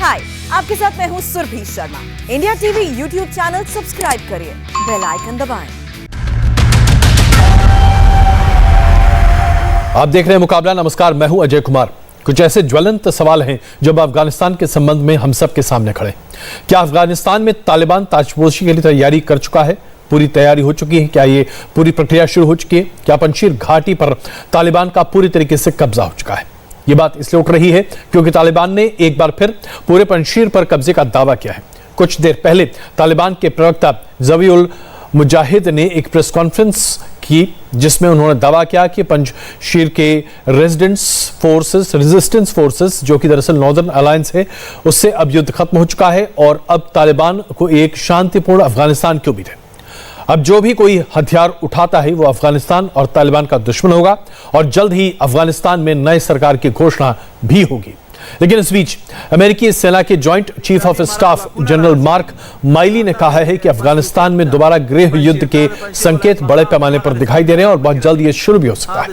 हाय, आपके साथ मैं हूँ Surbhi Sharma. India TV YouTube channel subscribe करिए, बेल आइकन दबाएं। आप देख रहे हैं मुकाबला। नमस्कार, मैं हूं अजय कुमार। कुछ ऐसे ज्वलंत सवाल हैं जो अब अफगानिस्तान के संबंध में हम सब के सामने खड़े। क्या अफगानिस्तान में तालिबान ताजपोशी के लिए तैयारी कर चुका है? पूरी तैयारी हो चुकी है? क्या ये पूरी प्रक्रिया शुरू हो चुकी है? क्या पंजशीर घाटी पर तालिबान का पूरी तरीके से कब्जा हो चुका है? ये बात इसलिए उठ रही है क्योंकि तालिबान ने एक बार फिर पूरे पंजशीर पर कब्जे का दावा किया है। कुछ देर पहले तालिबान के प्रवक्ता ज़बीहुल मुजाहिद ने एक प्रेस कॉन्फ्रेंस की जिसमें उन्होंने दावा किया कि पंजशीर के रेजिस्टेंस फोर्सेस जो कि दरअसल नॉर्दर्न अलायंस है, उससे अब युद्ध खत्म हो चुका है और अब तालिबान को एक शांतिपूर्ण अफगानिस्तान की उम्मीद है। अब जो भी कोई हथियार उठाता है वो अफगानिस्तान और तालिबान का दुश्मन होगा और जल्द ही अफगानिस्तान में नए सरकार की घोषणा भी होगी। लेकिन इस बीच अमेरिकी सेना के joint chief of staff general mark Miley ने कहा है कि अफगानिस्तान में दोबारा गृह युद्ध के संकेत बड़े पैमाने पर दिखाई दे रहे हैं और बहुत जल्द ये शुरू भी हो सकता है।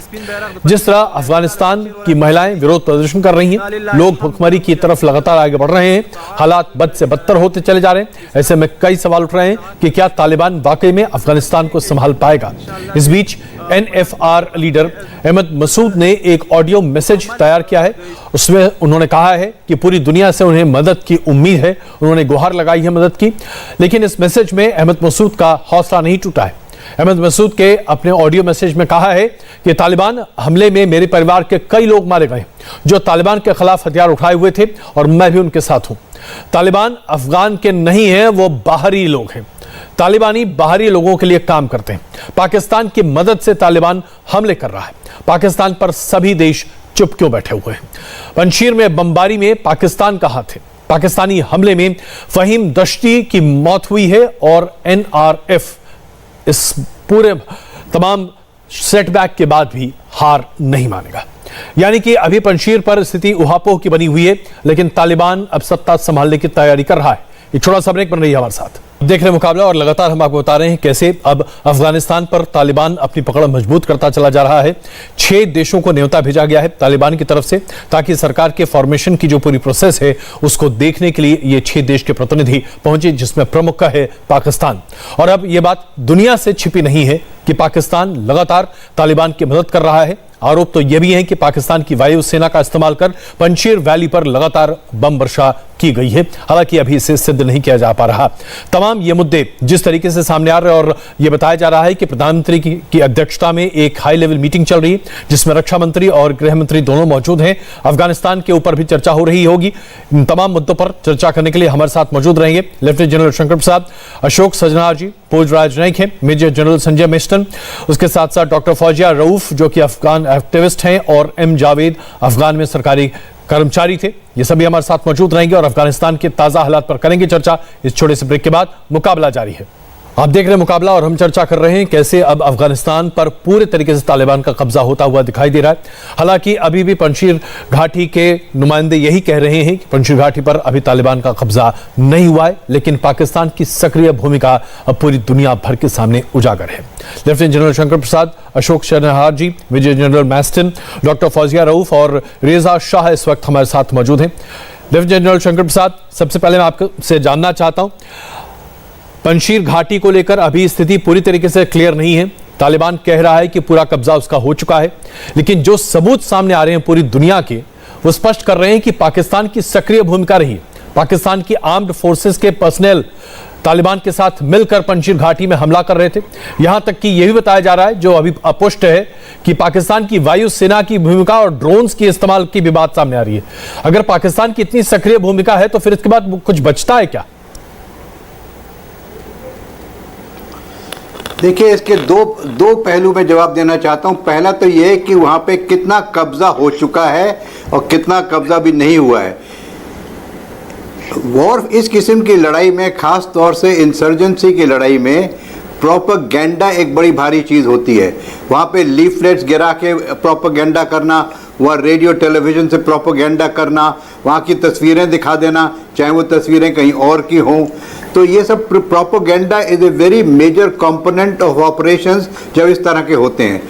जिस तरह अफगानिस्तान की महिलाएं विरोध प्रदर्शन कर रही हैं, लोग भुखमरी की तरफ लगातार आगे बढ़ रहे हैं, हालात बद से बदतर होते चले जा रहे हैं। ऐसे में कई सवाल उठ रहे हैं कि क्या तालिबान वाकई में अफगानिस्तान को संभाल पाएगा। इस बीच NFR लीडर अहमद मसूद ने एक ऑडियो मैसेज तैयार किया है। उसमें उन्होंने कहा है कि पूरी दुनिया से उन्हें मदद की उम्मीद है। उन्होंने गुहार लगाई है मदद की। लेकिन इस मैसेज में अहमद मसूद का हौसला नहीं टूटा है। अहमद मसूद के अपने ऑडियो मैसेज में कहा है कि तालिबान हमले में मेरे परिवार के कई लोग मारे गए जो तालिबान के खिलाफ हथियार उठाए हुए थे और मैं भी उनके साथ हूं। तालिबान अफगान के नहीं है, वो बाहरी लोग हैं। तालिबानी बाहरी लोगों के लिए काम करते हैं। पाकिस्तान की मदद से तालिबान हमले कर रहा है। पाकिस्तान पर सभी देश चुप क्यों बैठे हुए हैं? पंजशीर में बमबारी में पाकिस्तान का हाथ है। पाकिस्तानी हमले में फहीम दश्ती की मौत हुई है और NRF इस पूरे तमाम सेटबैक के बाद भी हार नहीं मानेगा। यानी कि अभी पंजशीर पर स्थिति उहापोह की बनी हुई है, लेकिन तालिबान अब सत्ता संभालने की तैयारी कर रहा है। एक छोटा सा ब्रेक बन रही है हमारे साथ। देख रहे मुकाबला और लगातार हम आपको बता रहे हैं कैसे अब अफगानिस्तान पर तालिबान अपनी पकड़ मजबूत करता चला जा रहा है। 6 देशों को न्योता भेजा गया है तालिबान की तरफ से, ताकि सरकार के फॉर्मेशन की जो पूरी प्रोसेस है उसको देखने के लिए ये 6 देश के प्रतिनिधि पहुंचे, जिसमें प्रमुख का है पाकिस्तान। और अब ये बात दुनिया से छिपी नहीं है कि पाकिस्तान लगातार तालिबान की मदद कर रहा है। आरोप तो यह भी है कि पाकिस्तान की वायुसेना का इस्तेमाल कर पंजशीर वैली पर लगातार बम वर्षा की गई है। हालांकि अभी इसे सिद्ध नहीं किया जा पा रहा। तमाम ये मुद्दे जिस तरीके से सामने आ रहे हैं और यह बताया जा रहा है कि प्रधानमंत्री की अध्यक्षता में एक हाई लेवल मीटिंग चल रही है जिसमें रक्षा मंत्री और गृह मंत्री दोनों मौजूद हैं। अफगानिस्तान के ऊपर भी चर्चा हो रही होगी। इन तमाम मुद्दों पर चर्चा करने के लिए हमारे साथ मौजूद रहेंगे लेफ्टिनेंट जनरल शंकर प्रसाद, अशोक सजनार जी, पूज राजनायक हैं, मेजर जनरल संजय मिस्टन, उसके साथ साथ डॉक्टर फौजिया रऊफ जो कि अफगान एक्टिविस्ट हैं, और M जावेद अफगान में सरकारी कर्मचारी थे। ये सभी हमारे साथ मौजूद रहेंगे और अफगानिस्तान के ताजा हालात पर करेंगे चर्चा। इस छोटे से ब्रेक के बाद मुकाबला जारी है। आप देख रहे हैं मुकाबला और हम चर्चा कर रहे हैं कैसे अब अफगानिस्तान पर पूरे तरीके से तालिबान का कब्जा होता हुआ दिखाई दे रहा है। हालांकि अभी भी पंजशीर घाटी के नुमाइंदे यही कह रहे हैं कि पंजशीर घाटी पर अभी तालिबान का कब्जा नहीं हुआ है, लेकिन पाकिस्तान की सक्रिय भूमिका अब पूरी दुनिया भर के सामने उजागर है। Lieutenant general Shankar Prasad, Ashok Sajnar ji, major general मैस्टन, डॉक्टर फौजिया रऊफ और रेजा शाह इस वक्त हमारे साथ मौजूद हैं। लेफ्टिनेंट जनरल शंकर प्रसाद, सबसे पहले मैं आपसे जानना चाहता हूं, पंजशीर घाटी को लेकर अभी स्थिति पूरी तरीके से क्लियर नहीं है। तालिबान कह रहा है कि पूरा कब्जा उसका हो चुका है, लेकिन जो सबूत सामने आ रहे हैं पूरी दुनिया के, वो स्पष्ट कर रहे हैं कि पाकिस्तान की सक्रिय भूमिका रही है। पाकिस्तान की आर्म्ड फोर्सेस के पर्सनल तालिबान के साथ मिलकर पंजशीर घाटी में हमला कर रहे थे। यहां तक कि यह भी बताया जा रहा है, जो अभी अपुष्ट है, कि पाकिस्तान की वायुसेना की भूमिका और ड्रोन्स के इस्तेमाल की भी बात सामने आ रही है। अगर पाकिस्तान की इतनी सक्रिय भूमिका है तो फिर इसके बाद कुछ बचता है क्या? देखिए, इसके दो पहलू में जवाब देना चाहता हूं। पहला तो यह कि वहां पे कितना कब्जा हो चुका है और कितना कब्जा भी नहीं हुआ है। वॉर, इस किस्म की लड़ाई में, खास तौर से इंसर्जेंसी की लड़ाई में, प्रोपेगेंडा एक बड़ी भारी चीज़ होती है। वहाँ पे लीफलेट्स गिरा के प्रोपेगेंडा करना, वहाँ रेडियो टेलीविज़न से प्रोपेगेंडा करना, वहाँ की तस्वीरें दिखा देना, चाहे वो तस्वीरें कहीं और की हों। तो ये सब propaganda is a very major component of operations जब इस तरह के होते हैं।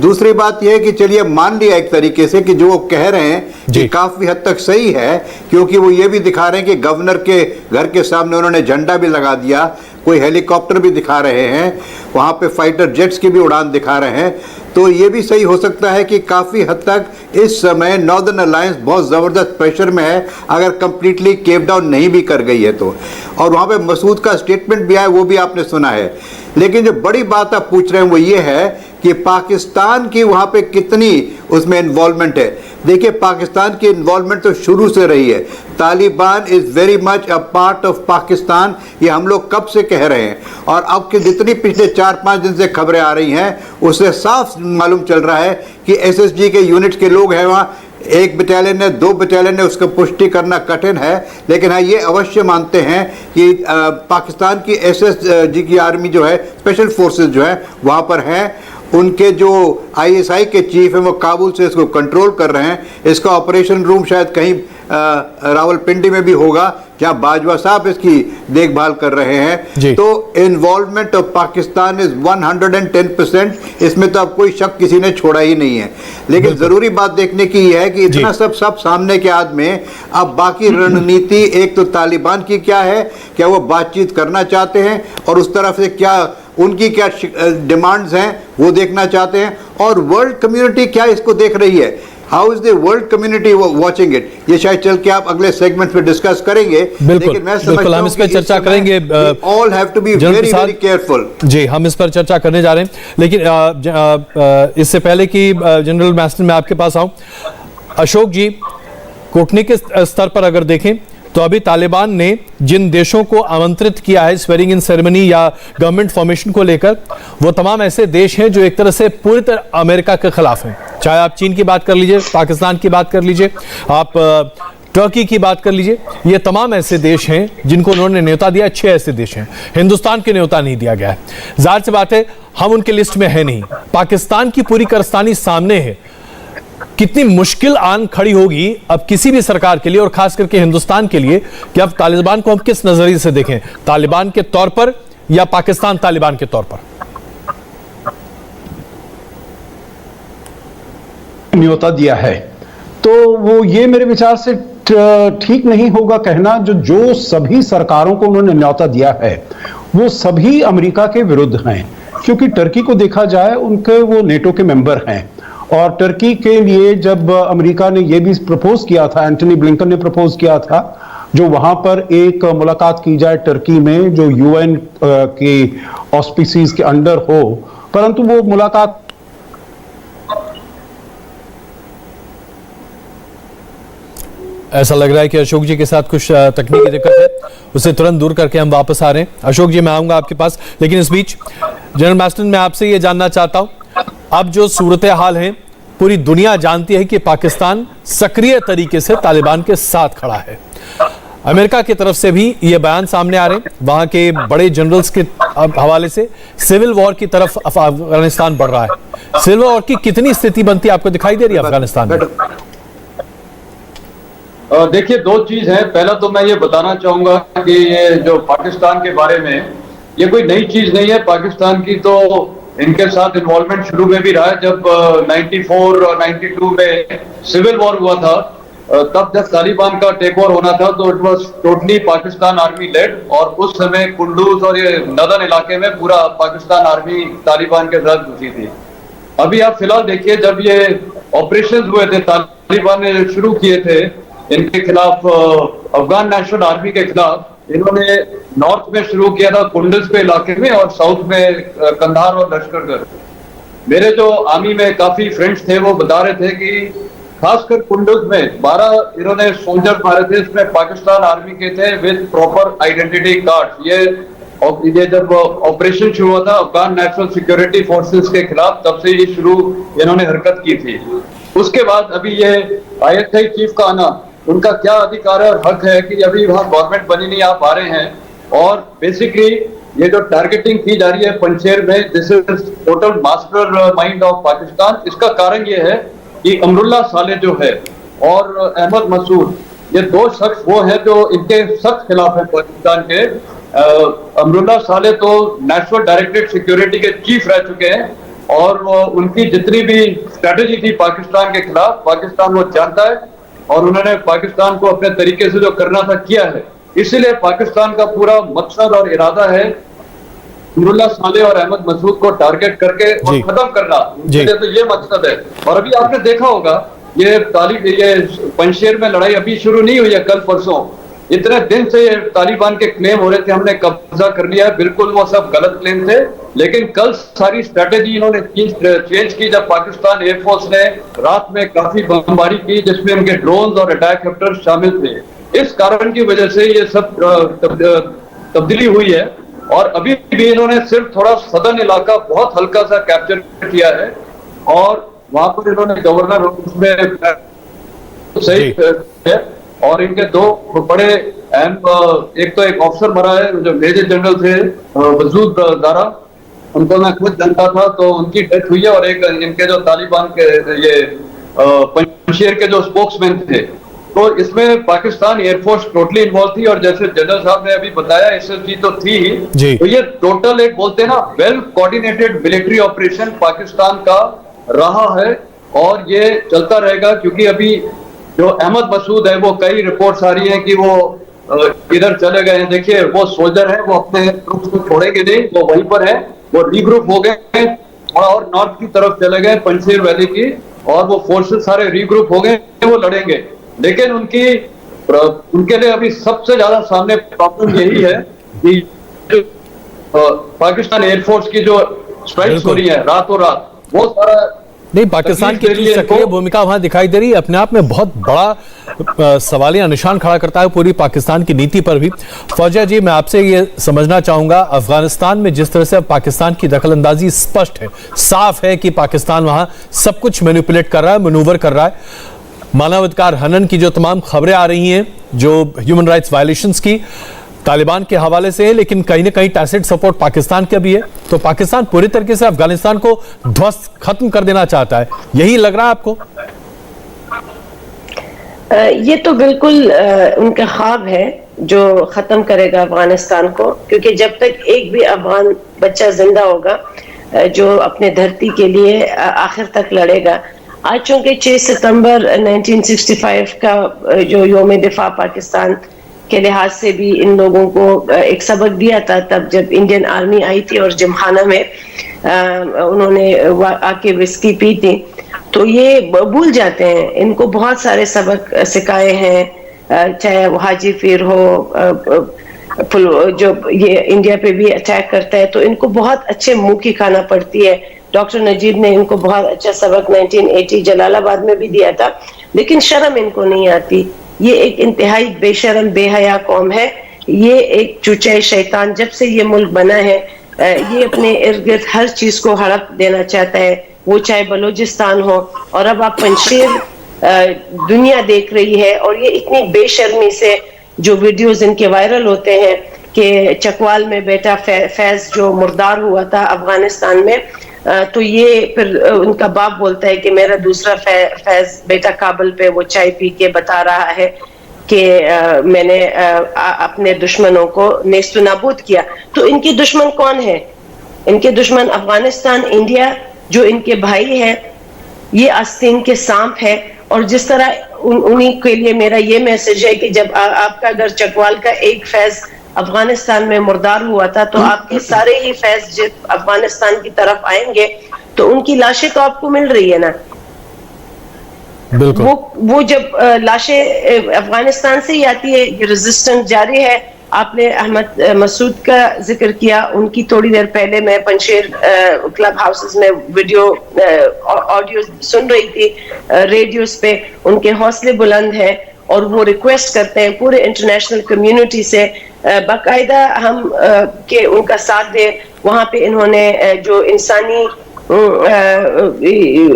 दूसरी बात यह है कि चलिए मान लिया एक तरीके से कि जो वो कह रहे हैं जी। कि काफी हद तक सही है, क्योंकि वो ये भी दिखा रहे हैं कि गवर्नर के घर के सामने उन्होंने झंडा भी लगा दिया, कोई हेलीकॉप्टर भी दिखा रहे हैं, वहाँ पे फाइटर जेट्स की भी उड़ान दिखा रहे हैं। तो ये भी सही हो सकता है कि काफ़ी हद तक इस समय नॉर्दर्न अलायंस बहुत ज़बरदस्त प्रेशर में है, अगर कंप्लीटली केप डाउन नहीं भी कर गई है तो। और वहाँ पे मसूद का स्टेटमेंट भी आया, वो भी आपने सुना है। लेकिन जो बड़ी बात आप पूछ रहे हैं वो ये है कि पाकिस्तान की वहाँ पे कितनी उसमें इन्वॉल्वमेंट है। देखिए, पाकिस्तान की इन्वॉल्वमेंट तो शुरू से रही है। Taliban is very much a part of Pakistan, ये हम लोग कब से कह रहे हैं। और अब की जितनी पिछले 4-5 दिन से खबरें आ रही हैं उससे साफ मालूम चल रहा है कि एसएसजी के यूनिट के लोग हैं वहाँ, 1 बटालियन है, 2 बटालियन है, उसको पुष्टि करना कठिन है। लेकिन हाँ, ये अवश्य मानते हैं कि पाकिस्तान की एसएसजी की आर्मी जो है, स्पेशल फोर्सेस जो है वहाँ पर हैं। उनके जो आईएसआई के चीफ हैं वो काबुल से इसको कंट्रोल कर रहे हैं। इसका ऑपरेशन रूम शायद कहीं रावलपिंडी में भी होगा, जहाँ बाजवा साहब इसकी देखभाल कर रहे हैं। तो इन्वॉल्वमेंट ऑफ पाकिस्तान इज 110%, इसमें तो अब कोई शक किसी ने छोड़ा ही नहीं है। लेकिन ज़रूरी बात देखने की यह है कि इतना सब सामने के बाद में अब बाकी रणनीति एक तो तालिबान की क्या है, क्या वो बातचीत करना चाहते हैं, और उस तरफ से क्या उनकी क्या डिमांड्स हैं वो देखना चाहते हैं, और वर्ल्ड कम्युनिटी क्या इसको देख रही है। How is the world community watching it, ये शायद चल के आप अगले सेगमेंट में डिस्कस करेंगे। लेकिन मैं समझता हूं कि इस चर्चा करेंगे, all have to be very very careful. जी, हम इस पर चर्चा करने जा रहे हैं। लेकिन इससे पहले कि जनरल मैस्टन मैं आपके पास आऊं, अशोक जी, कूटनीतिक स्तर पर अगर देखें तो अभी तालिबान ने जिन देशों को आमंत्रित किया है स्वेरिंग इन सेरेमनी या गवर्नमेंट फॉर्मेशन को लेकर, वो तमाम ऐसे देश हैं जो एक तरह से पूरी तरह अमेरिका के खिलाफ हैं। चाहे आप चीन की बात कर लीजिए, पाकिस्तान की बात कर लीजिए, आप टर्की की बात कर लीजिए, ये तमाम ऐसे देश हैं जिनको उन्होंने न्योता दिया। 6 ऐसे देश हैं, हिंदुस्तान के न्योता नहीं दिया गया है। जाहिर सी बात है हम उनके लिस्ट में है नहीं। पाकिस्तान की पूरी कारस्तानी सामने है। कितनी मुश्किल आन खड़ी होगी अब किसी भी सरकार के लिए, और खास करके हिंदुस्तान के लिए, कि अब तालिबान को हम किस नजरिए से देखें, तालिबान के तौर पर या पाकिस्तान तालिबान के तौर पर। न्योता दिया है तो वो ये मेरे विचार से ठीक नहीं होगा कहना जो सभी सरकारों को उन्होंने न्योता दिया है वो सभी अमेरिका के विरुद्ध हैं, क्योंकि टर्की को देखा जाए उनके वो नेटो के मेंबर हैं। और टर्की के लिए जब अमेरिका ने यह भी प्रपोज किया था, एंटनी ब्लिंकन ने प्रपोज किया था, जो वहां पर एक मुलाकात की जाए टर्की में जो यूएन के ऑस्पिसीज के अंडर हो, परंतु वो मुलाकात ऐसा लग रहा है कि अशोक जी के साथ कुछ तकनीकी दिक्कत है, उसे तुरंत दूर करके हम वापस आ रहे हैं। अशोक जी, मैं आऊंगा आपके पास, लेकिन इस बीच जनरल मैस्टन मैं आपसे ये जानना चाहता हूं, अब जो सूरत हाल है, पूरी दुनिया जानती है कि पाकिस्तान सक्रिय तरीके से तालिबान के साथ खड़ा है। अमेरिका की तरफ से भी ये बयान सामने आ रहे हैं, वहां के बड़े जनरल्स के हवाले से सिविल वॉर की तरफ अफगानिस्तान बढ़ रहा है। सिविल वॉर की कितनी स्थिति बनती आपको दिखाई दे रही है अफगानिस्तान में? देखिए, 2 चीज है। पहला तो मैं ये बताना चाहूंगा कि ये जो पाकिस्तान के बारे में, ये कोई नई चीज नहीं है। पाकिस्तान की तो इनके साथ इन्वॉल्वमेंट शुरू में भी रहा है। जब 94 और 92 में सिविल वॉर हुआ था, तब जब तालिबान का टेक ओवर होना था तो it was totally Pakistan army led, और उस समय कुंडूज और ये नदन इलाके में पूरा पाकिस्तान आर्मी तालिबान के साथ घुसी थी। अभी आप फिलहाल देखिए, जब ये ऑपरेशन हुए थे, तालिबान ने शुरू किए थे इनके खिलाफ, अफगान नेशनल आर्मी के खिलाफ, इन्होंने नॉर्थ में शुरू किया था कुंडज के इलाके में, और साउथ में कंधार और लश्करगढ़। मेरे जो आर्मी में काफी फ्रेंड्स थे वो बता रहे थे कि खासकर कुंडज में 12 इन्होंने सोल्जर मारे थे, इसमें पाकिस्तान आर्मी के थे विद प्रॉपर आइडेंटिटी कार्ड। ये जब ऑपरेशन शुरू हुआ था अफगान नेशनल सिक्योरिटी फोर्सेस के खिलाफ, तब से ये शुरू इन्होंने हरकत की थी। उसके बाद अभी ये ISI चीफ का आना, उनका क्या अधिकार है और हक है कि अभी वहां गवर्नमेंट बनी नहीं, आप आ रहे हैं। और बेसिकली ये जो टारगेटिंग की जा रही है पंचेर में, this is total master mind of Pakistan. इसका कारण ये है कि अमरुल्ला साले जो है और अहमद मसूद, ये 2 शख्स वो हैं जो इनके सख्त खिलाफ है पाकिस्तान के। अमरुल्ला साले तो नेशनल डायरेक्टरेट सिक्योरिटी के चीफ रह चुके हैं, और उनकी जितनी भी स्ट्रेटेजी थी पाकिस्तान के खिलाफ, पाकिस्तान वो जानता है और उन्होंने पाकिस्तान को अपने तरीके से जो करना था किया है। इसीलिए पाकिस्तान का पूरा मकसद और इरादा है नूरुल्लाह सालेह और अहमद मसूद को टारगेट करके और खत्म करना। तो ये मकसद है। और अभी आपने देखा होगा ये पंजशेर में लड़ाई अभी शुरू नहीं हुई है, कल परसों। इतने दिन से ये तालिबान के क्लेम हो रहे थे हमने कब्जा कर लिया है, बिल्कुल वो सब गलत क्लेम थे। लेकिन कल सारी स्ट्रेटेजी इन्होंने चेंज की जब पाकिस्तान एयरफोर्स ने रात में काफी बमबारी की जिसमें उनके ड्रोन और अटैक हेलीकॉप्टर शामिल थे। इस कारण की वजह से ये सब तब्दीली हुई है। और अभी भी इन्होंने सिर्फ थोड़ा सदर्न इलाका बहुत हल्का सा कैप्चर किया है और वहां पर इन्होंने गवर्नर उसमें सही है। और इनके दो बड़े अहम, एक तो एक ऑफिसर मरा है जो मेजर जनरल थे वजूद दारा, उनको मैं खुद जानता था, तो उनकी डेथ हुई है। और एक इनके जो तालिबान के ये पंजशेर के जो स्पोक्समैन थे, तो इसमें पाकिस्तान एयरफोर्स टोटली इन्वॉल्व थी। और जैसे जनरल साहब ने अभी बताया एसएसजी तो थी ही, तो ये टोटल एक बोलते हैं ना well coordinated military operation Pakistan का रहा है और ये चलता रहेगा। क्योंकि अभी जो अहमद मसूद है वो कई रिपोर्ट्स आ रही हैं कि वो इधर चले गए हैं। देखिए वो सोल्जर है, वो अपने ट्रूप्स को छोड़ेंगे नहीं, वो वहीं पर है। वो रीग्रुप हो गए और नॉर्थ की तरफ चले गए पंजशेर वैली की, और वो फोर्सेस सारे रीग्रुप हो गए, वो लड़ेंगे। लेकिन उनके लिए अभी सबसे ज्यादा सामने प्रॉब्लम यही है कि पाकिस्तान एयरफोर्स की जो स्ट्राइक्स हो रही है रातों रात, वो सारा नहीं, पाकिस्तान की इतनी सक्रिय भूमिका वहां दिखाई दे रही है, अपने आप में बहुत बड़ा सवालिया निशान खड़ा करता है पूरी पाकिस्तान की नीति पर भी। फौजिया जी, मैं आपसे ये समझना चाहूंगा, अफगानिस्तान में जिस तरह से पाकिस्तान की दखलंदाजी स्पष्ट है, साफ है कि पाकिस्तान वहां सब कुछ मैनिपुलेट कर रहा है, मैनूवर कर रहा है। मानवाधिकार हनन की जो तमाम खबरें आ रही हैं, जो ह्यूमन राइट्स वायलेशंस की तालिबान के हवाले से है, लेकिन कहीं ना कहीं टैसिट सपोर्ट पाकिस्तान का भी है। तो पाकिस्तान पूरी तरीके से अफगानिस्तान को ध्वस्त खत्म कर देना चाहता है, यही लग रहा है आपको? ये तो बिल्कुल उनका ख्वाब है जो खत्म करेगा अफगानिस्तान को, क्योंकि जब तक एक भी अफगान बच्चा जिंदा होगा जो अपने धरती के लिए आखिर तक लड़ेगा। आज चूंकि 6 सितंबर 1965 का जो योम दिफा पाकिस्तान के लिहाज से भी इन लोगों को एक सबक दिया था, तब जब इंडियन आर्मी आई थी और जिमखाना में उन्होंने आके विस्की पी थी, तो ये भूल जाते हैं। इनको बहुत सारे सबक सिखाए हैं, चाहे वो हाजी फीर हो, जो ये इंडिया पे भी अटैक करता है, तो इनको बहुत अच्छे मुंह की खाना पड़ती है। डॉक्टर नजीब ने इनको बहुत अच्छा सबक 1980 जलालाबाद में भी दिया था, लेकिन शर्म इनको नहीं आती। ये एक इंतहाई बेशर्म बेहया कौम है, ये एक चुचे शैतान। जब से ये मुल्क बना है ये अपने इर्द गिर्द हर चीज को हड़प देना चाहता है, वो चाहे बलूचिस्तान हो। और अब आप पंजशेर दुनिया देख रही है, और ये इतनी बेशर्मी से जो वीडियोस इनके वायरल होते हैं कि चकवाल में बेटा फैज जो मुर्दार हुआ था अफगानिस्तान में, तो ये फिर उनका बाप बोलता है कि मेरा दूसरा फैज बेटा काबुल पे वो चाय पी के बता रहा है कि मैंने अपने दुश्मनों को नेस्त नाबूद किया। तो इनके दुश्मन कौन है? इनके दुश्मन अफगानिस्तान, इंडिया जो इनके भाई है, ये आस्तीन के सांप है। और जिस तरह उन्हीं के लिए मेरा ये मैसेज है कि जब आपका अगर चकवाल का एक फैज अफगानिस्तान में मुर्दार हुआ था, तो आपके सारे ही फैज जब अफगानिस्तान की तरफ आएंगे तो उनकी लाशें तो आपको मिल रही है ना। बिल्कुल। वो जब लाशें अफगानिस्तान से ही आती है, रेजिस्टेंस जारी है। आपने अहमद मसूद का जिक्र किया, उनकी थोड़ी देर पहले मैं पंजशेर क्लब हाउसेस में वीडियो ऑडियो सुन रही थी रेडियोस पे। उनके हौसले बुलंद हैं और वो रिक्वेस्ट करते हैं पूरे इंटरनेशनल कम्युनिटी से बाकायदा हम के उनका साथ दे। वहाँ पे इन्होंने जो इंसानी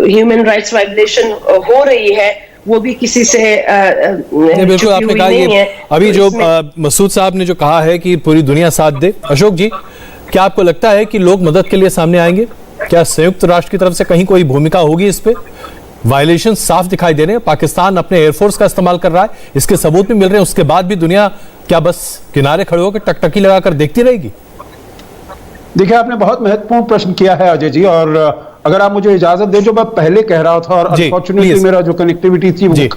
ह्यूमन राइट्स वायलेशन हो रही है वो भी किसी से बिल्कुल आपने कहा ये अभी जो मसूद साहब ने जो कहा है कि पूरी दुनिया साथ दे। अशोक जी, क्या आपको लगता है कि लोग मदद के लिए सामने आएंगे? क्या संयुक्त राष्ट्र की तरफ से कहीं कोई भूमिका होगी इस पे? वायलेशन साफ दिखाई दे रहे हैं, पाकिस्तान अपने एयरफोर्स का इस्तेमाल कर रहा है, इसके सबूत भी मिल रहे हैं, उसके बाद भी दुनिया क्या बस किनारे खड़े होकर टकटकी लगाकर देखती रहेगी? देखिए, आपने बहुत महत्वपूर्ण प्रश्न किया है अजय जी, और अगर आप मुझे इजाजत दे, जो मैं पहले कह रहा था और जी, अनफॉर्चुनेटली please। मेरा जो कनेक्टिविटी थी वो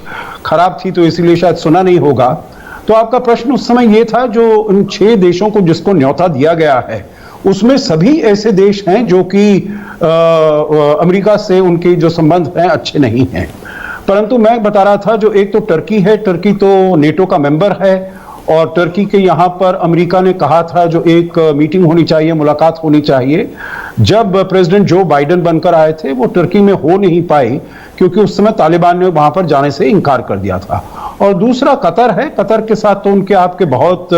खराब थी, तो इसीलिए शायद सुना नहीं होगा। तो आपका प्रश्न उस समय ये था, जो इन 6 देशों को जिसको न्योता दिया गया है, उसमें सभी ऐसे देश हैं जो कि अमेरिका से उनके जो संबंध हैं अच्छे नहीं हैं। परंतु मैं बता रहा था, जो एक तो टर्की है, टर्की तो नेटो का मेंबर है, और टर्की के यहाँ पर अमेरिका ने कहा था जो एक मीटिंग होनी चाहिए, मुलाकात होनी चाहिए। जब प्रेसिडेंट जो बाइडेन बनकर आए थे, वो टर्की में हो नहीं पाई, क्योंकि उस समय तालिबान ने वहां पर जाने से इनकार कर दिया था। और दूसरा कतर है, कतर के साथ तो उनके आपके बहुत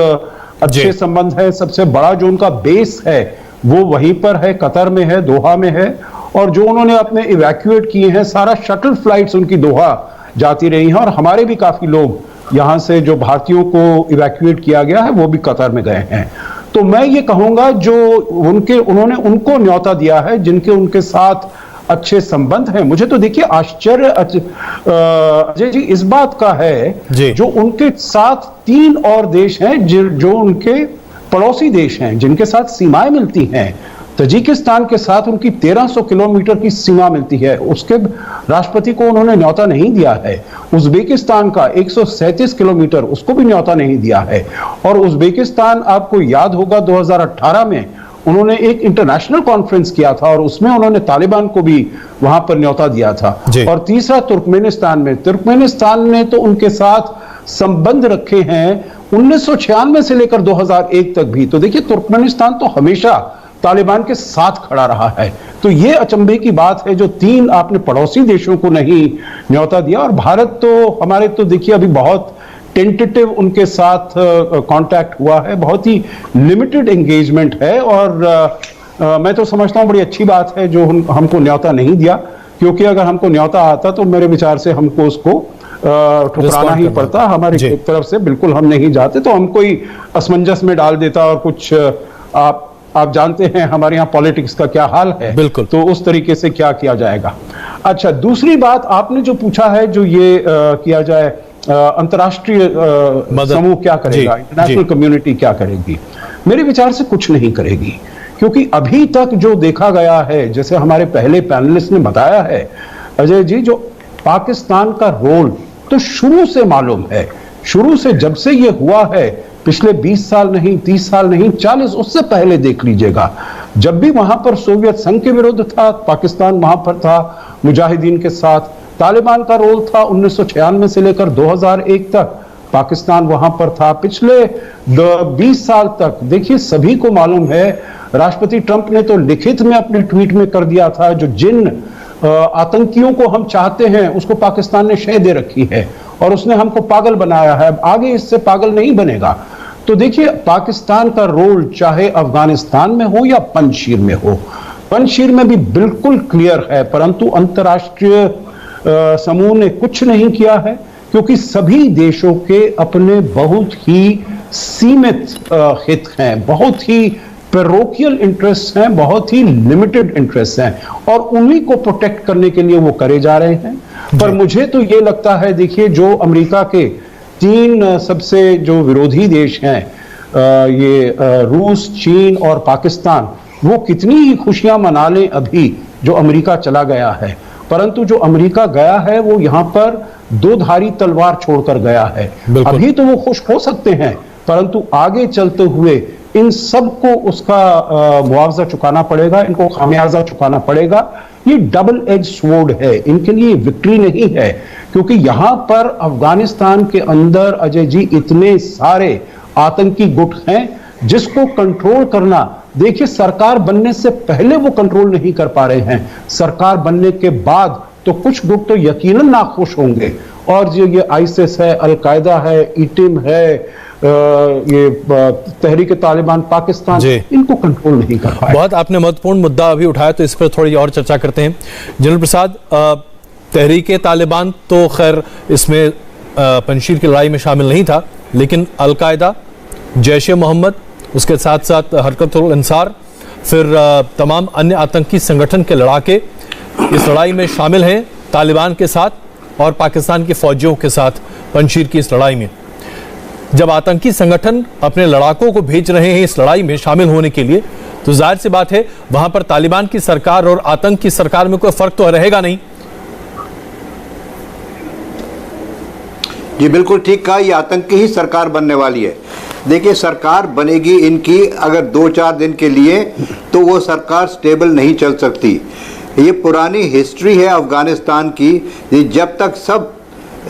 अच्छे संबंध है। सबसे बड़ा जो उनका बेस है वो वहीं पर है, कतर में है, दोहा में है। और जो उन्होंने अपने इवैक्यूएट किए हैं, सारा शटल फ्लाइट्स उनकी दोहा जाती रही हैं, और हमारे भी काफी लोग यहाँ से जो भारतीयों को इवैक्यूएट किया गया है वो भी कतर में गए हैं। तो मैं ये कहूंगा, जो उन्होंने उनको न्योता दिया है जिनके उनके साथ अच्छे संबंध हैं। मुझे तो देखिए आश्चर्य अजय जी इस बात का है, जो उनके साथ 3 और देश हैं जो उनके पड़ोसी देश हैं, जिनके साथ सीमाएं मिलती हैं। तजिकिस्तान के साथ उनकी 1300 किलोमीटर की सीमा मिलती है, उसके राष्ट्रपति को उन्होंने न्योता नहीं दिया है। उज्बेकिस्तान का 137 किलोमीटर, उसको भी न्योता नहीं दिया है। और उज्बेकिस्तान, आपको याद होगा 2018 में उन्होंने एक इंटरनेशनल कॉन्फ्रेंस किया था, और उसमें उन्होंने तालिबान को भी वहां पर न्योता दिया था। और तीसरा तुर्कमेनिस्तान ने तो उनके साथ संबंध रखे हैं 1996 से लेकर 2001 तक भी। तो देखिए तुर्कमेनिस्तान तो हमेशा तालिबान के साथ खड़ा रहा है। तो ये अचंभे की बात है, जो 3 आपने पड़ोसी देशों को नहीं न्योता दिया। और भारत तो हमारे तो देखिए अभी बहुत टेंटेटिव उनके साथ कांटेक्ट हुआ है, बहुत ही लिमिटेड एंगेजमेंट है। और मैं तो समझता हूं बड़ी अच्छी बात है जो हमको न्योता नहीं दिया, क्योंकि अगर हमको न्योता आता तो मेरे विचार से हमको उसको ठुकराना ही पड़ता। हमारी तरफ से बिल्कुल हम नहीं जाते, तो हमको ही असमंजस में डाल देता। और कुछ आप जानते हैं हमारे यहाँ पॉलिटिक्स का क्या हाल है, बिल्कुल, तो उस तरीके से क्या किया जाएगा। अच्छा, दूसरी बात आपने जो पूछा है, जो ये किया जाए, अंतर्राष्ट्रीय समूह क्या करेगा, इंटरनेशनल कम्युनिटी क्या करेगी? मेरे विचार से कुछ नहीं करेगी, क्योंकि अभी तक जो देखा गया है, जैसे हमारे पहले पैनलिस्ट ने बताया है अजय जी, जो पाकिस्तान का रोल तो शुरू से मालूम है। शुरू से जब से ये हुआ है, पिछले 20 साल नहीं, 30 साल नहीं, 40, उससे पहले देख लीजिएगा, जब भी वहां पर सोवियत संघ के विरुद्ध था, पाकिस्तान वहां पर था मुजाहिदीन के साथ। तालिबान का रोल था 1996 से लेकर 2001 तक, पाकिस्तान वहां पर था। पिछले 20 साल तक देखिए सभी को मालूम है, राष्ट्रपति ट्रंप ने तो लिखित में अपने ट्वीट में कर दिया था, जो जिन आतंकियों को हम चाहते हैं उसको पाकिस्तान ने शह दे रखी है, और उसने हमको पागल बनाया है, आगे इससे पागल नहीं बनेगा। तो देखिए पाकिस्तान का रोल चाहे अफगानिस्तान में हो या पंजशीर में हो, पंजशीर में भी बिल्कुल क्लियर है, परंतु अंतर्राष्ट्रीय समूह ने कुछ नहीं किया है, क्योंकि सभी देशों के अपने बहुत ही सीमित हित हैं, बहुत ही पैरोकियल इंटरेस्ट हैं, बहुत ही लिमिटेड इंटरेस्ट हैं, और उन्हीं को प्रोटेक्ट करने के लिए वो करे जा रहे हैं। पर मुझे तो ये लगता है, देखिए जो अमेरिका के 3 सबसे जो विरोधी देश हैं, ये रूस, चीन और पाकिस्तान, वो कितनी ही खुशियां मना लें अभी जो अमेरिका चला गया है, परंतु जो अमेरिका गया है वो यहाँ पर 2 धारी तलवार छोड़कर गया है। अभी तो वो खुश हो सकते हैं, परंतु आगे चलते हुए इन सबको उसका मुआवजा चुकाना पड़ेगा, इनको खामियाजा चुकाना पड़ेगा। ये डबल एज स्वॉर्ड है, इनके लिए विक्ट्री नहीं है, क्योंकि यहां पर अफगानिस्तान के अंदर अजय जी इतने सारे आतंकी गुट हैं जिसको कंट्रोल करना, देखिए सरकार बनने से पहले वो कंट्रोल नहीं कर पा रहे हैं, सरकार बनने के बाद तो कुछ गुट तो यकीनन नाखुश होंगे। और जो ये आईएसआईएस है, अलकायदा है, ईटिम है, ये तहरीक तालिबान पाकिस्तान, इनको कंट्रोल नहीं कर पाए। बहुत आपने महत्वपूर्ण मुद्दा अभी उठाया, तो इस पर थोड़ी और चर्चा करते हैं। जनरल प्रसाद, तहरीक तालिबान तो खैर इसमें पंजशीर की लड़ाई में शामिल नहीं था, लेकिन अलकायदा, जैश ए मोहम्मद, उसके साथ साथ हरकत-उल अंसार, फिर तमाम अन्य आतंकी संगठन के लड़ाके इस लड़ाई में शामिल हैं, तालिबान के साथ और पाकिस्तान की फौजियों के साथ पंजशीर की इस लड़ाई में। जब आतंकी संगठन अपने लड़ाकों को भेज रहे हैं इस लड़ाई में शामिल होने के लिए, तो जाहिर सी बात है वहां पर तालिबान की सरकार और आतंक की सरकार में कोई फर्क तो रहेगा नहीं। ये बिल्कुल ठीक कहा, ये आतंक की ही सरकार बनने वाली है। देखिए, सरकार बनेगी इनकी अगर 2-4 दिन के लिए, तो वो सरकार स्टेबल नहीं चल सकती। ये पुरानी हिस्ट्री है अफगानिस्तान की। जब तक सब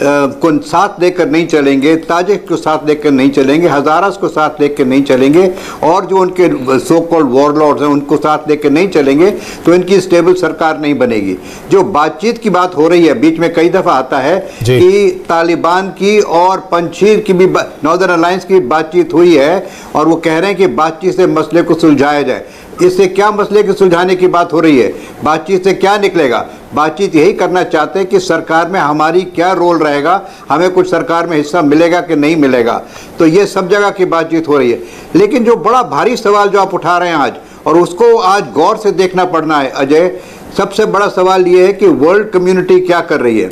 को साथ लेकर नहीं चलेंगे, ताजिक को साथ लेकर नहीं चलेंगे, हज़ारास को साथ लेकर नहीं चलेंगे, और जो उनके सो कॉल्ड वॉरलॉर्ड्स हैं उनको साथ लेकर नहीं चलेंगे, तो इनकी स्टेबल सरकार नहीं बनेगी। जो बातचीत की बात हो रही है, बीच में कई दफ़ा आता है कि तालिबान की और पंजशीर की भी, नॉर्दर्न अलायंस की बातचीत हुई है, और वो कह रहे हैं कि बातचीत से मसले को सुलझाया जाए। इससे क्या मसले के सुलझाने की बात हो रही है? बातचीत से क्या निकलेगा? बातचीत यही करना चाहते हैं कि सरकार में हमारी क्या रोल रहेगा, हमें कुछ सरकार में हिस्सा मिलेगा कि नहीं मिलेगा। तो ये सब जगह की बातचीत हो रही है। लेकिन जो बड़ा भारी सवाल जो आप उठा रहे हैं आज, और उसको आज गौर से देखना पड़ना है अजय, सबसे बड़ा सवाल ये है कि वर्ल्ड कम्युनिटी क्या कर रही है।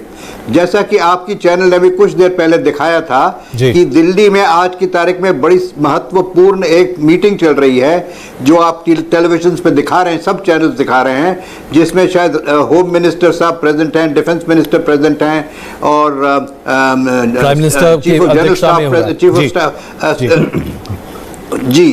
जैसा कि आपकी चैनल ने भी कुछ देर पहले दिखाया था कि दिल्ली में आज की तारीख में बड़ी महत्वपूर्ण एक मीटिंग चल रही है, जो आप टेलीविजन पे दिखा रहे हैं, सब चैनल्स दिखा रहे हैं, जिसमें शायद होम मिनिस्टर साहब प्रेजेंट हैं, डिफेंस मिनिस्टर प्रेजेंट हैं, और prime minister, chief of general staff, chief of staff जी।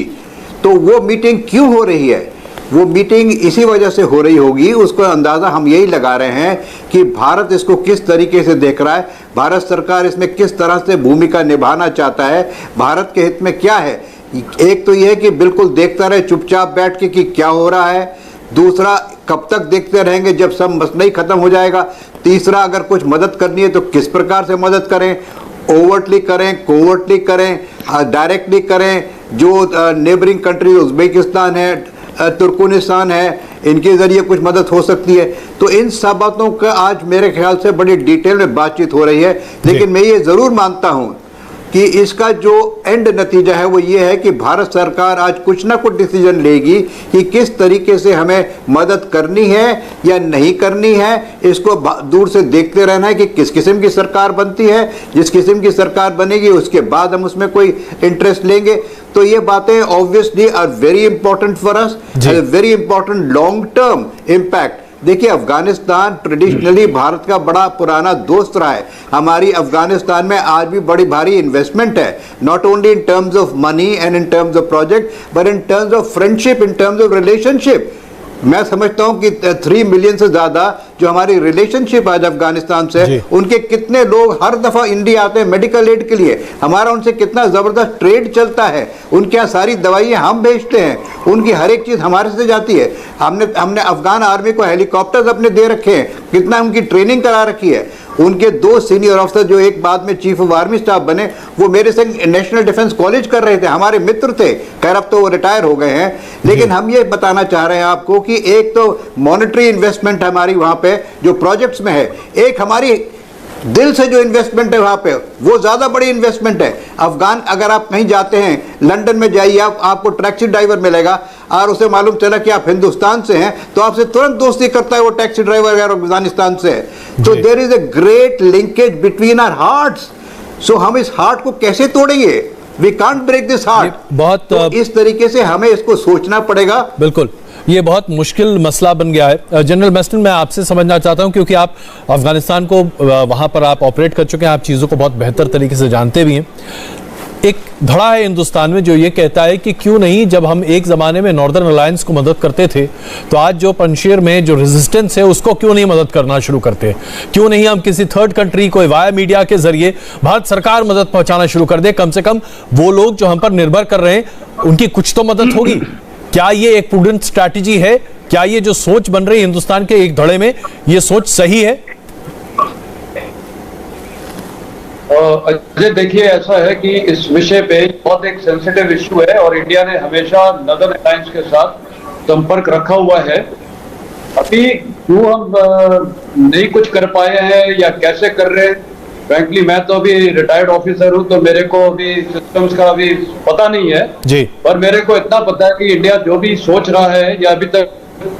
तो वो मीटिंग क्यों हो रही है? वो मीटिंग इसी वजह से हो रही होगी, उसको अंदाज़ा हम यही लगा रहे हैं कि भारत इसको किस तरीके से देख रहा है, भारत सरकार इसमें किस तरह से भूमिका निभाना चाहता है, भारत के हित में क्या है। एक तो यह है कि बिल्कुल देखता रहे चुपचाप बैठ के कि क्या हो रहा है, दूसरा कब तक देखते रहेंगे जब सब मसला ही खत्म हो जाएगा, तीसरा अगर कुछ मदद करनी है तो किस प्रकार से मदद करें, ओवरटली करें, कोवर्टली करें, डायरेक्टली करें। जो नेबरिंग कंट्री उज्बेकिस्तान है, तुर्कमेनिस्तान है, इनके ज़रिए कुछ मदद हो सकती है। तो इन सब बातों का आज मेरे ख्याल से बड़ी डिटेल में बातचीत हो रही है। लेकिन मैं ये ज़रूर मानता हूँ कि इसका जो एंड नतीजा है वो ये है कि भारत सरकार आज कुछ ना कुछ डिसीजन लेगी कि किस तरीके से हमें मदद करनी है या नहीं करनी है। इसको दूर से देखते रहना है कि किस किस्म की सरकार बनती है। जिस किस्म की सरकार बनेगी उसके बाद हम उसमें कोई इंटरेस्ट लेंगे। तो ये बातें obviously are very important for us, very important long term impact. देखिए, अफगानिस्तान ट्रेडिशनली भारत का बड़ा पुराना दोस्त रहा है। हमारी अफगानिस्तान में आज भी बड़ी भारी इन्वेस्टमेंट है, not only in terms of money and in terms of project, but in terms of friendship, in terms of relationship. मैं समझता हूं कि 3 मिलियन से ज्यादा जो हमारी रिलेशनशिप आज अफगानिस्तान से, उनके कितने लोग हर दफा इंडिया आते हैं मेडिकल एड के लिए, हमारा उनसे कितना जबरदस्त ट्रेड चलता है। उनके यहाँ सारी दवाइयाँ हम भेजते हैं, उनकी हर एक चीज हमारे से जाती है। हमने अफगान आर्मी को हेलीकॉप्टर्स अपने दे रखे हैं, कितना उनकी ट्रेनिंग करा रखी है। उनके 2 सीनियर ऑफिसर जो एक बाद में चीफ ऑफ आर्मी स्टाफ बने, वो मेरे संग नेशनल डिफेंस कॉलेज कर रहे थे, हमारे मित्र थे। खैर अब तो वो रिटायर हो गए हैं। लेकिन हम ये बताना चाह रहे हैं आपको कि एक तो मॉनेटरी इन्वेस्टमेंट हमारी वहां पे जो प्रोजेक्ट्स में है, एक हमारी दिल से जो इन्वेस्टमेंट है वहां पे, वो ज्यादा बड़ी इन्वेस्टमेंट है। अफगान अगर आप कहीं जाते हैं, लंदन में जाइए, आपको टैक्सी ड्राइवर मिलेगा और उसे मालूम चला कि आप हिंदुस्तान से हैं, तो आपसे तुरंत दोस्ती करता है वो टैक्सी ड्राइवर अगर अफगानिस्तान से है। तो there is a great linkage between our hearts. So हम इस हार्ट को कैसे तोड़ेंगे? We can't break this heart. बहुत तो इस तरीके से हमें इसको सोचना पड़ेगा। बिल्कुल, ये बहुत मुश्किल मसला बन गया है। जनरल मैस्टन, मैं आपसे समझना चाहता हूं, क्योंकि आप अफगानिस्तान को वहां पर आप ऑपरेट कर चुके हैं, आप चीज़ों को बहुत बेहतर तरीके से जानते भी हैं। एक धड़ा है हिंदुस्तान में जो ये कहता है कि क्यों नहीं, जब हम एक ज़माने में नॉर्दर्न अलायंस को मदद करते थे, तो आज जो पंजशीर में जो रेजिस्टेंस है उसको क्यों नहीं मदद करना शुरू करते? क्यों नहीं हम किसी थर्ड कंट्री को वाया मीडिया के जरिए भारत सरकार मदद पहुंचाना शुरू कर दे? कम से कम वो लोग जो हम पर निर्भर कर रहे हैं उनकी कुछ तो मदद होगी। क्या ये एक प्रूडेंट स्ट्रैटेजी है? क्या ये जो सोच बन रही है हिंदुस्तान के एक धड़े में, ये सोच सही है? अजय, देखिए, ऐसा है कि इस विषय पे बहुत एक सेंसिटिव इशू है और इंडिया ने हमेशा नॉर्दर्न अलायंस के साथ संपर्क रखा हुआ है। अभी क्यों हम नहीं कुछ कर पाए हैं या कैसे कर रहे हैं, फ्रैंकली मैं तो अभी रिटायर्ड ऑफिसर हूं, तो मेरे को अभी सिस्टम्स का अभी पता नहीं है जी। पर मेरे को इतना पता है कि इंडिया जो भी सोच रहा है या अभी तक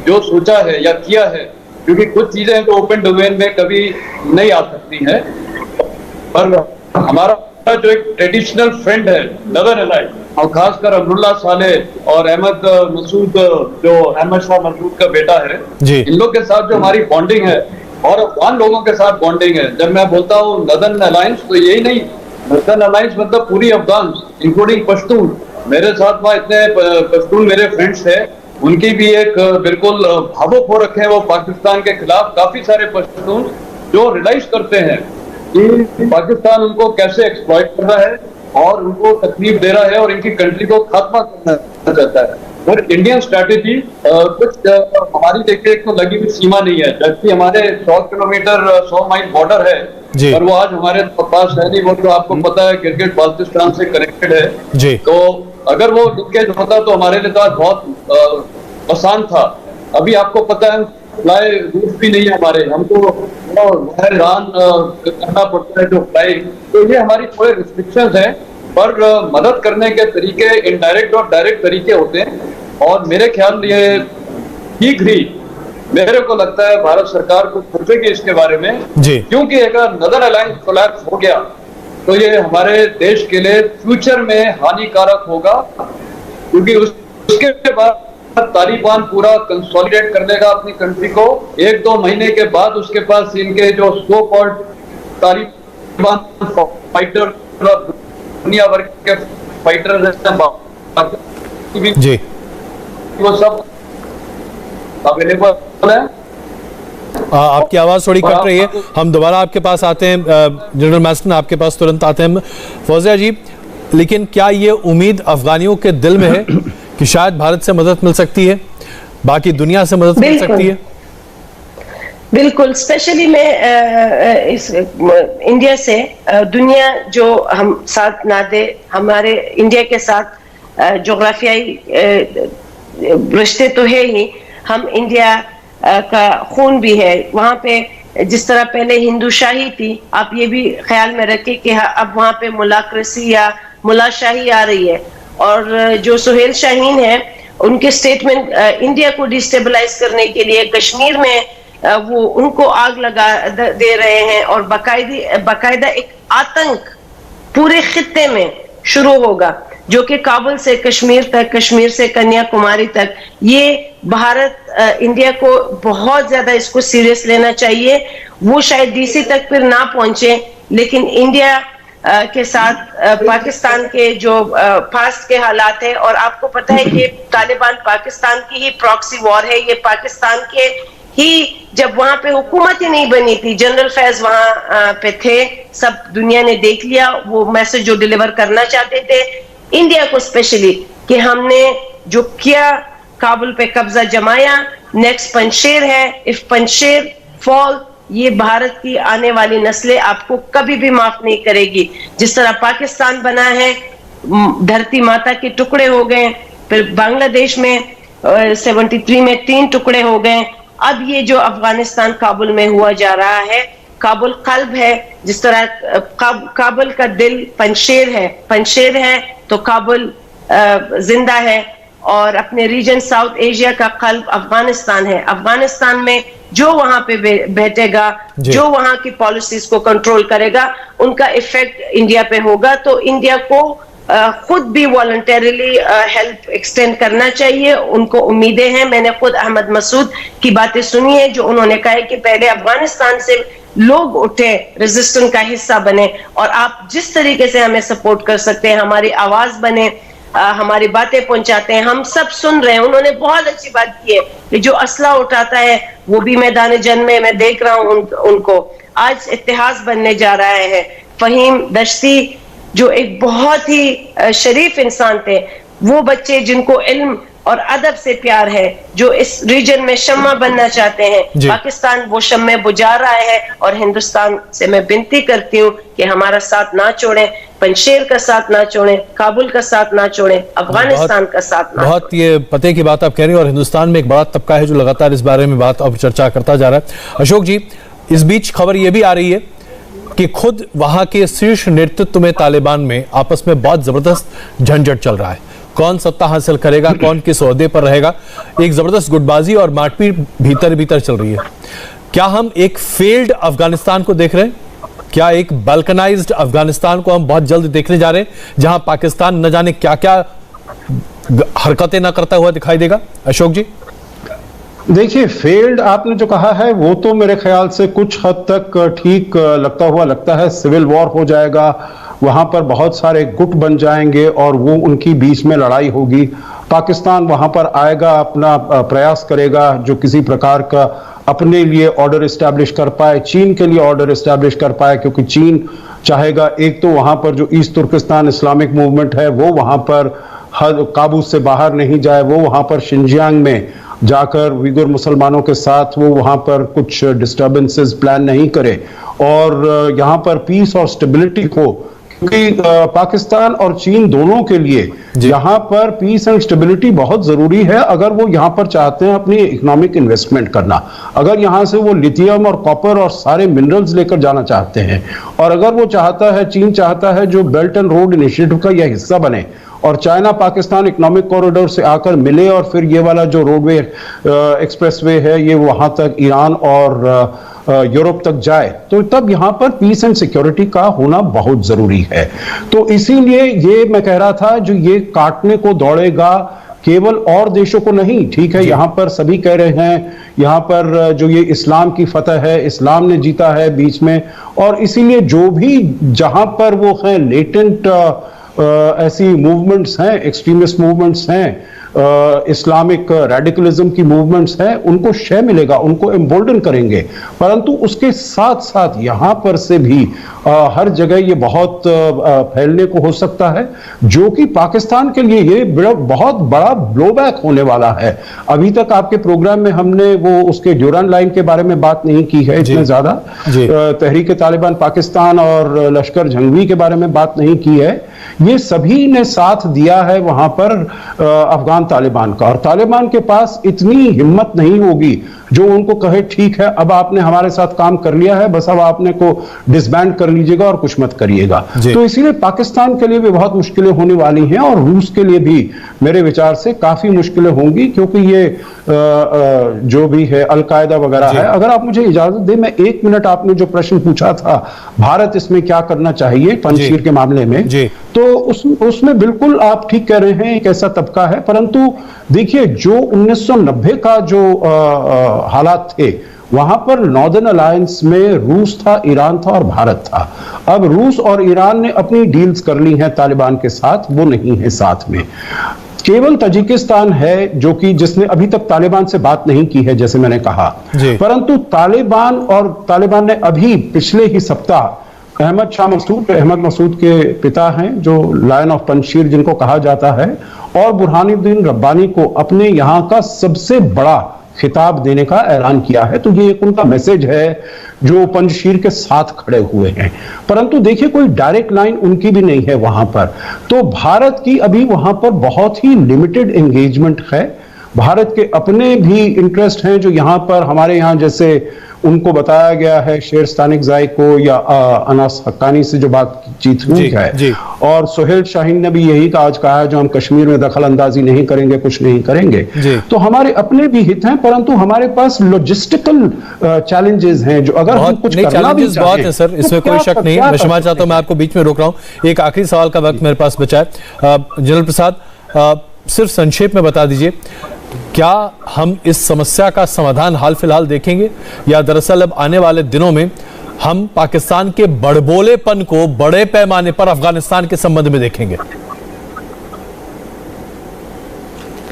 जो सोचा है या किया है, क्योंकि कुछ चीजें तो ओपन डोमेन में कभी नहीं आ सकती हैं, पर हमारा जो एक ट्रेडिशनल फ्रेंड है नॉर्दर्न अलायंस, और खासकर अब्दुल्ला सालेह और अहमद मसूद, जो अहमद शाह मसूद का बेटा है जी, इन लोग के साथ जो हमारी बॉन्डिंग है और अफगान लोगों के साथ बॉन्डिंग है। जब मैं बोलता हूँ नदन अलायंस, तो यही नहीं, नदन अलायंस मतलब पूरी अफगान इंक्लूडिंग पश्तून। मेरे साथ वहाँ इतने पश्तून मेरे फ्रेंड्स थे, उनकी भी एक बिल्कुल भावुक हो रखे हैं वो पाकिस्तान के खिलाफ। काफी सारे पश्तून जो रियलाइज करते हैं कि पाकिस्तान उनको कैसे एक्सप्लॉइट कर रहा है और उनको तकलीफ दे रहा है और इनकी कंट्री को खात्मा करना चाहता है। और इंडियन स्ट्रैटेजी कुछ हमारी देखिए एक तो लगी हुई सीमा नहीं है, जबकि हमारे 100 किलोमीटर 100 माइल बॉर्डर है, पर वो आज हमारे पास है नहीं। वो तो आपको पता है क्रिकेट बाल्टिस्तान से कनेक्टेड है जी। तो अगर वो लिंकेज होता तो हमारे लिए तो आज बहुत आसान था। अभी आपको पता है फ्लाई रूट भी नहीं है हमारे, हमको रान करना पड़ता है जो फ्लाई। तो ये हमारी थोड़े रिस्ट्रिक्शंस हैं, पर मदद करने के तरीके इनडायरेक्ट और डायरेक्ट तरीके होते हैं। और मेरे ख्याल ये ठीक ही मेरे को लगता है भारत सरकार को सोचेगी इसके बारे में जी, क्योंकि अगर नदर अलायंस कोलैप्स हो गया तो ये हमारे देश के लिए फ्यूचर में हानिकारक होगा, क्योंकि उसके बाद तालिबान पूरा कंसोलिडेट कर लेगा अपनी कंट्री को। 1-2 महीने के बाद उसके पास इनके जो सो कॉल्ड तालिबान फाइटर, दुनिया भर के फाइटर जी, वो सब अवेलेबल है। आपकी आवाज थोड़ी कट रही है, हम दोबारा आपके पास आते हैं। जनरल मैस्टन आपके पास तुरंत आते हैं। फौजिया जी, लेकिन क्या ये उम्मीद अफगानियों के दिल में है कि शायद भारत से मदद मिल सकती है, बाकी दुनिया से मदद मिल सकती है? बिल्कुल, स्पेशली मैं इस इंडिया से दुनिया जो हम साथ ना दे, हमारे इंडिया के साथ जोग्राफियाई रिश्ते तो है ही, हम इंडिया का खून भी है। वहाँ पे जिस तरह पहले हिंदूशाही थी, आप ये भी ख्याल में रखें कि अब वहाँ पे मुलाक्रसी या मुलाशाही आ रही है। और जो सुहेल शाहीन है, उनके स्टेटमेंट इंडिया को डिस्टेबलाइज करने के लिए कश्मीर में वो उनको आग लगा दे रहे हैं और बाकायदा एक आतंक पूरे खित्ते में शुरू होगा, जो कि काबुल से कश्मीर तक, कश्मीर से कन्याकुमारी तक। ये भारत इंडिया को बहुत ज्यादा इसको सीरियस लेना चाहिए। वो शायद डीसी तक फिर ना पहुंचे, लेकिन इंडिया के साथ पाकिस्तान के जो पास्ट के हालात है, और आपको पता है कि तालिबान पाकिस्तान की ही प्रॉक्सी वॉर है। ये पाकिस्तान के ही, जब वहां पे हुकूमत ही नहीं बनी थी, जनरल फैज वहां पे थे, सब दुनिया ने देख लिया वो मैसेज जो डिलीवर करना चाहते थे इंडिया को स्पेशली, कि हमने जो किया काबुल पे कब्जा जमाया, नेक्स्ट पंशेर है। इफ पंशेर फॉल, ये भारत की आने वाली नस्लें आपको कभी भी माफ नहीं करेगी। जिस तरह पाकिस्तान बना है, धरती माता के टुकड़े हो गए, फिर बांग्लादेश में 73 में 3 टुकड़े हो गए, अब ये जो अफगानिस्तान काबुल में हुआ जा रहा है, काबुल कल्ब है। जिस तरह काबुल का दिल पंशेर है तो काबुल जिंदा है। और अपने रीजन साउथ एशिया का कल्ब अफगानिस्तान है। अफगानिस्तान में जो वहां पे बैठेगा, जो वहां की पॉलिसीज को कंट्रोल करेगा, उनका इफेक्ट इंडिया पे होगा। तो इंडिया को खुद भी वॉलंटरीली हेल्प एक्सटेंड करना चाहिए। उनको उम्मीदें हैं। मैंने खुद अहमद मसूद की बातें सुनी है, जो उन्होंने कहा है कि पहले अफगानिस्तान से लोग उठे, रेजिस्टेंस का हिस्सा बने, और आप जिस तरीके से हमें सपोर्ट कर सकते हैं, हमारी आवाज बने, हमारी बातें पहुंचाते हैं, हम सब सुन रहे हैं। उन्होंने बहुत अच्छी बात की है कि जो असला उठाता है वो भी मैदान जंग में, मैं देख रहा हूं उनको। आज इतिहास बनने जा रहा है। फहीम दश्ती जो एक बहुत ही शरीफ इंसान थे, वो बच्चे जिनको इल्म और अदब से प्यार है, जो इस रीजन में शम्मा बनना चाहते हैं, पाकिस्तान वो शम्मे बुझा रहा है। और हिंदुस्तान से मैं विनती करती हूँ कि हमारा साथ ना छोड़ें, पंशेर का साथ ना छोड़ें, काबुल का साथ ना छोड़ें, अफगानिस्तान का साथ ना। बहुत ये पते की बात आप कह रही हैं, और हिंदुस्तान में एक बड़ा तबका है जो लगातार इस बारे में बात अब चर्चा करता जा रहा है। अशोक जी, इस बीच खबर ये भी आ रही है कि खुद वहां के शीर्ष नेतृत्व में तालिबान में आपस में बहुत जबरदस्त झंझट चल रहा है। कौन सत्ता हासिल करेगा, कौन किस ओहदे पर रहेगा, एक जबरदस्त गुटबाजी और मारपीट भीतर भीतर चल रही है। क्या हम एक फेल्ड अफगानिस्तान को देख रहे हैं? क्या एक बाल्कनाइज्ड अफगानिस्तान को हम बहुत जल्द देखने जा रहे हैं, जहां पाकिस्तान न जाने क्या क्या हरकतें न करता हुआ दिखाई देगा? अशोक जी, देखिए, फेल्ड आपने जो कहा है वो तो मेरे ख्याल से कुछ हद तक ठीक लगता है। सिविल वॉर हो जाएगा, वहां पर बहुत सारे गुट बन जाएंगे और वो उनकी बीच में लड़ाई होगी। पाकिस्तान वहां पर आएगा, अपना प्रयास करेगा जो किसी प्रकार का अपने लिए ऑर्डर इस्टेब्लिश कर पाए, चीन के लिए ऑर्डर इस्टेब्लिश कर पाए, क्योंकि चीन चाहेगा एक तो वहां पर जो ईस्ट तुर्किस्तान इस्लामिक मूवमेंट है वो वहां पर काबू से बाहर नहीं जाए, वो वहां पर शिनजियांग में जाकर उइगर मुसलमानों के साथ वो वहां पर कुछ डिस्टर्बेंसेस प्लान नहीं करे और यहां पर पीस और स्टेबिलिटी हो, क्योंकि पाकिस्तान और चीन दोनों के लिए यहां पर पीस एंड स्टेबिलिटी बहुत जरूरी है। अगर वो यहां पर चाहते हैं अपनी इकोनॉमिक इन्वेस्टमेंट करना, अगर यहां से वो लिथियम और कॉपर और सारे मिनरल्स लेकर जाना चाहते हैं, और अगर वो चाहता है, चीन चाहता है जो बेल्ट एंड रोड इनिशिएटिव का यह हिस्सा बने और चाइना पाकिस्तान इकोनॉमिक कॉरिडोर से आकर मिले और फिर ये वाला जो रोडवे एक्सप्रेसवे है ये वहां तक ईरान और यूरोप तक जाए, तो तब यहां पर पीस एंड सिक्योरिटी का होना बहुत जरूरी है। तो इसीलिए ये मैं कह रहा था, जो ये काटने को दौड़ेगा केवल और देशों को नहीं, ठीक है, यहां पर सभी कह रहे हैं यहां पर जो ये इस्लाम की फतह है, इस्लाम ने जीता है बीच में, और इसीलिए जो भी जहां पर वो है लेटेंट ऐसी मूवमेंट्स हैं, एक्सट्रीमिस्ट मूवमेंट्स हैं, इस्लामिक रेडिकलिज्म की मूवमेंट्स हैं, उनको शय मिलेगा, उनको एम्बोल्डन करेंगे। परंतु उसके साथ साथ यहां पर से भी हर जगह ये बहुत फैलने को हो सकता है, जो कि पाकिस्तान के लिए ये बहुत बड़ा ब्लोबैक होने वाला है। अभी तक आपके प्रोग्राम में हमने वो उसके ड्यूरान लाइन के बारे में बात नहीं की है इतने ज्यादा, तहरीक तालिबान पाकिस्तान और लश्कर जंगवी के बारे में बात नहीं की है। ये सभी ने साथ दिया है वहां पर अफगान तालिबान का, और तालिबान के पास इतनी हिम्मत नहीं होगी जो उनको कहे ठीक है अब आपने हमारे साथ काम कर लिया है, बस अब आपने को डिसबैंड कर लीजिएगा और कुछ मत करिएगा। तो इसीलिए पाकिस्तान के लिए भी बहुत मुश्किलें होने वाली हैं और रूस के लिए भी मेरे विचार से काफी मुश्किलें होंगी, क्योंकि ये जो भी है अलकायदा वगैरह है। अगर आप मुझे इजाजत दें, मैं 1 मिनट, आपने जो प्रश्न पूछा था भारत इसमें क्या करना चाहिए पंजशीर के मामले में, तो उसमें बिल्कुल आप ठीक कह रहे हैं, एक ऐसा तबका है। परंतु देखिए, जो 1990 का जो हालात थे, वहां पर नॉर्दर्न अलायंस में रूस था, ईरान था और भारत था। अब रूस और ईरान ने अपनी डील्स कर ली हैं तालिबान के साथ, वो नहीं है साथ में। केवल तजिकिस्तान है जो कि जिसने अभी तक तालिबान से बात नहीं की है, जैसे मैंने कहा। परंतु तालिबान ने अभी पिछले ही सप्ताह अहमद मसूद के पिता हैं, जो लायन ऑफ पंजशीर जिनको कहा जाता है, और बुरहानुद्दीन रब्बानी को अपने यहां का सबसे बड़ा खिताब देने का ऐलान किया है। तो ये एक उनका मैसेज है जो पंजशीर के साथ खड़े हुए हैं। परंतु देखिए, कोई डायरेक्ट लाइन उनकी भी नहीं है वहां पर, तो भारत की अभी वहां पर बहुत ही लिमिटेड एंगेजमेंट है। भारत के अपने भी इंटरेस्ट हैं जो यहां पर हमारे यहां, जैसे उनको बताया गया है शेर स्तानिकज़ाई को या अनास हक्कानी से जो बातचीत हुई है, और सुहेल शाहीन ने भी यही आज कहा है जो हम कश्मीर में दखल अंदाजी नहीं करेंगे, कुछ नहीं करेंगे। तो हमारे अपने भी हित हैं, परंतु हमारे पास लॉजिस्टिकल चैलेंजेस हैं जो अगर हम कुछ करना भी चाहें, बहुत है सर, इसमें कोई शक नहीं है। मैं क्षमा चाहता हूं, मैं आपको बीच में रोक रहा हूं। एक आखिरी सवाल का वक्त मेरे पास बचा है। जनरल प्रसाद, सिर्फ संक्षेप में बता दीजिए, क्या हम इस समस्या का समाधान हाल फिलहाल देखेंगे, या दरअसल अब आने वाले दिनों में हम पाकिस्तान के बड़बोलेपन को बड़े पैमाने पर अफगानिस्तान के संबंध में देखेंगे?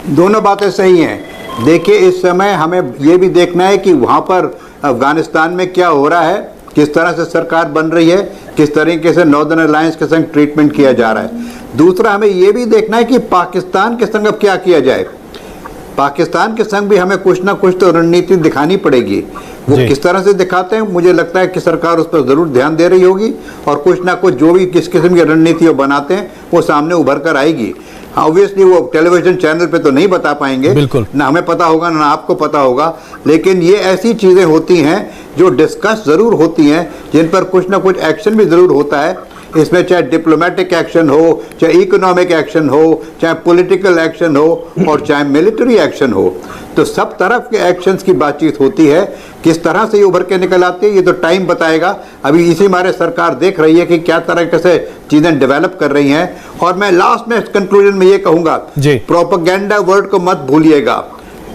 दोनों बातें सही हैं। देखिए, इस समय हमें यह भी देखना है कि वहां पर अफगानिस्तान में क्या हो रहा है, किस तरह से सरकार बन रही है, किस तरीके से नॉर्दर्न अलायंस के संग ट्रीटमेंट किया जा रहा है। दूसरा, हमें यह भी देखना है कि पाकिस्तान के संग अब क्या किया जाए। पाकिस्तान के संग भी हमें कुछ ना कुछ तो रणनीति दिखानी पड़ेगी। वो किस तरह से दिखाते हैं, मुझे लगता है कि सरकार उस पर जरूर ध्यान दे रही होगी, और कुछ ना कुछ जो भी किस किस्म की रणनीति वो बनाते हैं वो सामने उभर कर आएगी। ऑब्वियसली वो टेलीविजन चैनल पे तो नहीं बता पाएंगे, ना हमें पता होगा ना आपको पता होगा, लेकिन ये ऐसी चीजें होती हैं जो डिस्कस जरूर होती हैं, जिन पर कुछ ना कुछ एक्शन भी जरूर होता है। इसमें चाहे डिप्लोमेटिक एक्शन हो, चाहे इकोनॉमिक एक्शन हो, चाहे पॉलिटिकल एक्शन हो और चाहे मिलिट्री एक्शन हो, तो सब तरफ के एक्शंस की बातचीत होती है। किस तरह से ये उभर के निकल आती है ये तो टाइम बताएगा। अभी इसी मारे सरकार देख रही है कि क्या तरह से चीजें डेवलप कर रही हैं। और मैं लास्ट में कंक्लूजन में ये कहूंगा, प्रोपेगेंडा वर्ड को मत भूलिएगा।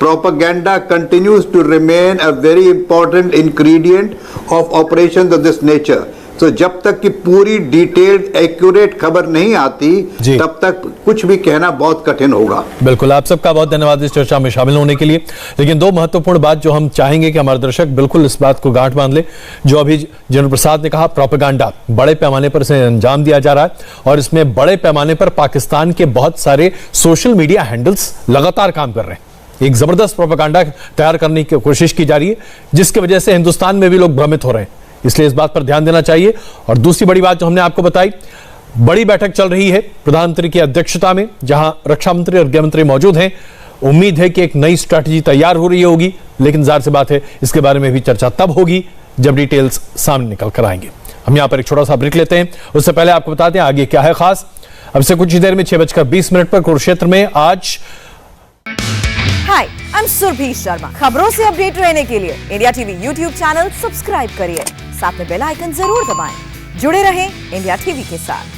Propaganda continues to remain a very important ingredient of operations of this nature. So जब तक कि पूरी डिटेल्ड एक्यूरेट खबर नहीं आती तब तक कुछ भी कहना बहुत कठिन होगा। बिल्कुल, आप सबका बहुत धन्यवाद इस चर्चा में शामिल होने के लिए। लेकिन दो महत्वपूर्ण बात जो हम चाहेंगे कि हमारे दर्शक बिल्कुल इस बात को गांठ बांध ले, जो अभी जनरल प्रसाद ने कहा, प्रोपेगेंडा बड़े पैमाने पर इसे अंजाम दिया जा रहा है और इसमें बड़े पैमाने पर पाकिस्तान के बहुत सारे सोशल मीडिया हैंडल्स लगातार काम कर रहे हैं। एक जबरदस्त प्रोपेगेंडा तैयार करने की कोशिश की जा रही है, जिसकी वजह से हिंदुस्तान में भी लोग भ्रमित हो रहे हैं। इसलिए इस बात पर ध्यान देना चाहिए। और दूसरी बड़ी बात जो हमने आपको बताई, बड़ी बैठक चल रही है प्रधानमंत्री की अध्यक्षता में, जहां रक्षा मंत्री और गृह मंत्री मौजूद हैं। उम्मीद है कि एक नई स्ट्रैटेजी तैयार हो रही होगी, लेकिन जाहिर सी बात है इसके बारे में भी चर्चा तब होगी जब डिटेल्स सामने निकल कर आएंगे। हम यहां पर एक छोटा सा ब्रेक लेते हैं, उससे पहले आपको बताते हैं आगे क्या है खास। अब से कुछ ही देर में 6:20 पर कुरुक्षेत्र में आज हाय, आई एम सुरभि शर्मा। खबरों से अपडेट रहने के लिए India TV YouTube channel subscribe करिए, साथ में बेल आइकन जरूर दबाएं। जुड़े रहें इंडिया टीवी के साथ।